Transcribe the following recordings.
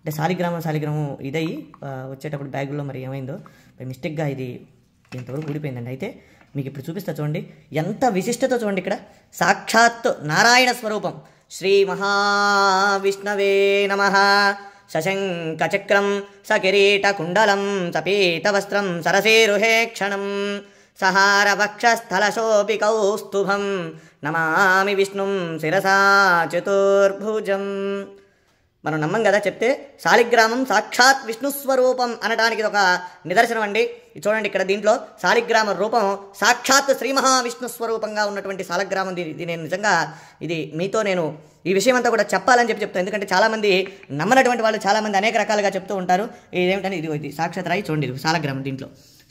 అంటే శాలిగ్రామం ఇదయ్యి వచ్చేటప్పుడు బ్యాగుల్లో మరి ఏమైందో మిస్టేక్గా ఇది ఇంతవరకు ఊడిపోయిందండి. అయితే మీకు ఇప్పుడు చూపిస్తా చూడండి, ఎంత విశిష్టత చూడండి. ఇక్కడ సాక్షాత్ నారాయణ స్వరూపం. శ్రీ మహావిష్ణవే నమః. సశంఖచక్రం సకిరీటకుండలం సపీతవస్త్రం సరసేరుహే క్షణం సహారవక్షస్థలశోభి కౌస్తుభం నమామి విష్ణుం శిరసా చతుర్భుజం. మనం నమ్మం కదా చెప్తే. శాలిగ్రామం సాక్షాత్ విష్ణుస్వరూపం అనడానికి ఇది ఒక నిదర్శనం అండి. చూడండి ఇక్కడ దీంట్లో శాలిగ్రామ రూపం సాక్షాత్ శ్రీ మహావిష్ణు స్వరూపంగా ఉన్నటువంటి శాలిగ్రామం. ఇది నేను నిజంగా ఇది మీతో నేను ఈ విషయం అంతా కూడా చెప్పాలని చెప్తాను. ఎందుకంటే చాలామంది నమ్మనటువంటి వాళ్ళు చాలామంది అనేక రకాలుగా చెప్తూ ఉంటారు. ఇదేమిటని ఇది సాక్షాత్ రాయి చూడండి, ఇది శాలిగ్రామం. దీంట్లో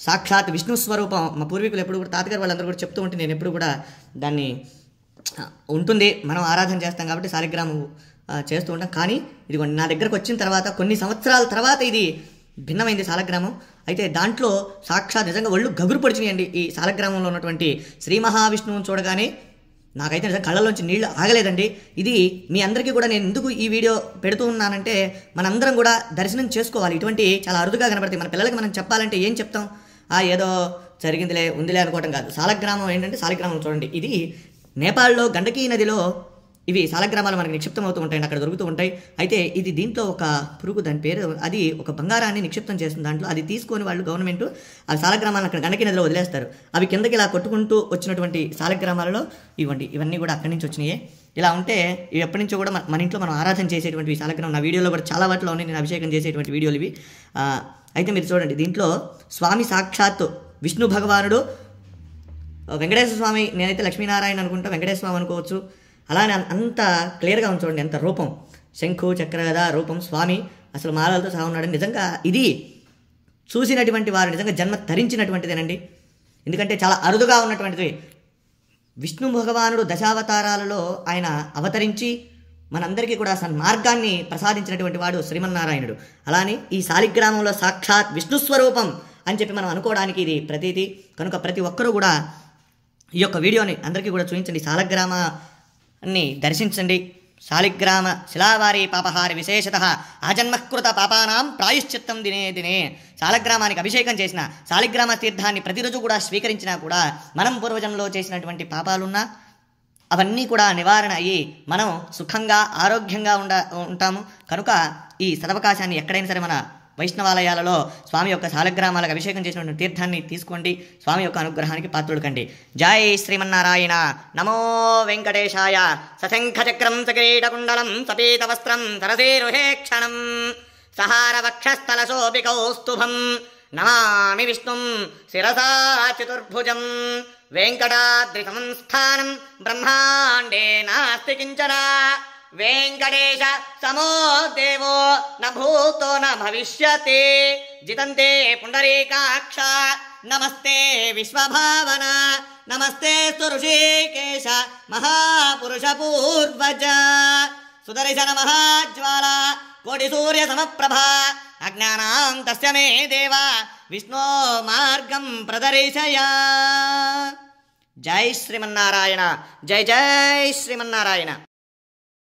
సాక్షాత్ విష్ణు స్వరూపం. మా పూర్వీకులు ఎప్పుడు కూడా తాతగారు వాళ్ళందరూ కూడా చెప్తూ ఉంటే నేను ఎప్పుడు కూడా దాన్ని ఉంటుంది, మనం ఆరాధన చేస్తాం కాబట్టి శాలిగ్రామం చేస్తూ ఉంటాం. కానీ ఇదిగోండి నా దగ్గరకు వచ్చిన తర్వాత కొన్ని సంవత్సరాల తర్వాత ఇది భిన్నమైంది శాలిగ్రామం. అయితే దాంట్లో సాక్షాత్ నిజంగా ఒళ్ళు గగురు పొడిచినాయండి. ఈ శాలిగ్రామంలో ఉన్నటువంటి శ్రీ మహావిష్ణువుని చూడగానే నాకైతే నిజంగా కళ్ళలోంచి నీళ్లు ఆగలేదండి. ఇది మీ అందరికీ కూడా నేను ఎందుకు ఈ వీడియో పెడుతూ ఉన్నానంటే మనందరం కూడా దర్శనం చేసుకోవాలి. ఇటువంటి చాలా అరుదుగా కనబడతాయి. మన పిల్లలకి మనం చెప్పాలంటే ఏం చెప్తాం, ఏదో జరిగిందిలే ఉందిలే అనుకోవటం కాదు. శాలిగ్రామం ఏంటంటే శాలిగ్రామం చూడండి, ఇది నేపాల్లో గండకీ నదిలో ఇవి శాలిగ్రామాలు మనకి నిక్షిప్తం అవుతూ ఉంటాయి, అక్కడ దొరుకుతూ ఉంటాయి. అయితే ఇది దీంట్లో ఒక పురుగు, దాని పేరు, అది ఒక బంగారాన్ని నిక్షిప్తం చేస్తుంది దాంట్లో. అది తీసుకొని వాళ్ళు గవర్నమెంట్ ఆ శాలిగ్రామాలను అక్కడ గండకీ నదిలో వదిలేస్తారు. అవి కిందకి ఇలా కొట్టుకుంటూ వచ్చినటువంటి శాలిగ్రామాలలో ఇవన్నీ కూడా అక్కడి నుంచి వచ్చినాయి. ఇలా ఉంటే ఇవి ఎప్పటి నుంచో కూడా మన ఇంట్లో మనం ఆరాధన చేసేటువంటి శాలిగ్రామం. నా వీడియోలో కూడా చాలా వాటిలో ఉన్నాయి, నేను అభిషేకం చేసేటువంటి వీడియోలు ఇవి. అయితే మీరు చూడండి, దీంట్లో స్వామి సాక్షాత్తు విష్ణు భగవానుడు, వెంకటేశ్వర స్వామి, నేనైతే లక్ష్మీనారాయణ అనుకుంటా, వెంకటేశ్వర స్వామి అనుకోవచ్చు. అలానే అంత క్లియర్గా ఉంది చూడండి, ఎంత రూపం, శంఖు చక్రగద రూపం, స్వామి అసలు మాలలతో సహా ఉన్నాడు. నిజంగా ఇది చూసినటువంటి వారు నిజంగా జన్మ ధరించినటువంటిదేనండి. ఎందుకంటే చాలా అరుదుగా ఉన్నటువంటిది. విష్ణు భగవానుడు దశావతారాలలో ఆయన అవతరించి మనందరికీ కూడా సన్మార్గాన్ని ప్రసాదించినటువంటి వాడు శ్రీమన్నారాయణుడు. అలానే ఈ శాలిగ్రామంలో సాక్షాత్ విష్ణుస్వరూపం అని చెప్పి మనం అనుకోవడానికి ఇది ప్రతీతి. కనుక ప్రతి ఒక్కరూ కూడా ఈ యొక్క వీడియోని అందరికీ కూడా చూపించండి, శాలిగ్రామాన్ని దర్శించండి. శాలిగ్రామ శిలావారి పాపహారి విశేషత ఆజన్మకృత పాపానాం ప్రాయశ్చిత్తం దినే దినే. శాలిగ్రామానికి అభిషేకం చేసిన, శాలిగ్రామ తీర్థాన్ని ప్రతిరోజు కూడా స్వీకరించినా కూడా మనం పూర్వజంలో చేసినటువంటి పాపాలున్నా అవన్నీ కూడా నివారణ అయ్యి మనం సుఖంగా ఆరోగ్యంగా ఉంటాము. కనుక ఈ సదవకాశాన్ని ఎక్కడైనా సరే మన వైష్ణవాలయాలలో స్వామి యొక్క శాలిగ్రామాలకు అభిషేకం చేసినటువంటి తీర్థాన్ని తీసుకోండి. స్వామి యొక్క అనుగ్రహానికి పాత్రుడు కండి. జై శ్రీమన్నారాయణ. నమో వెంకటేశాయ. సశంఖచక్రం సకిరీటకుండలం సపీతవస్త్రం సరసేరుహే క్షణం సహారవక్షస్థలశోభి కౌస్తుభం నమామి విష్ణుం శిరసా చతుర్భుజం. వెంకటాద్రి సంస్థానం బ్రహ్మాండే నాస్తి కించన. వెంకటేశ సమో దేవో న భూతో న భవిష్యతి. జితంతే పుండరీకాక్ష నమస్తే విశ్వభావన. నమస్తే ఋషికేశ మహాపురుష పూర్వజ. సుదర్శన మహాజ్వాల కోటి సూర్య సమప్రభ. అజ్ఞానాం తస్య మే దేవ విష్ణో మార్గం ప్రదర్శయ. జై శ్రీమన్నారాయణ. జై జై శ్రీమన్నారాయణ.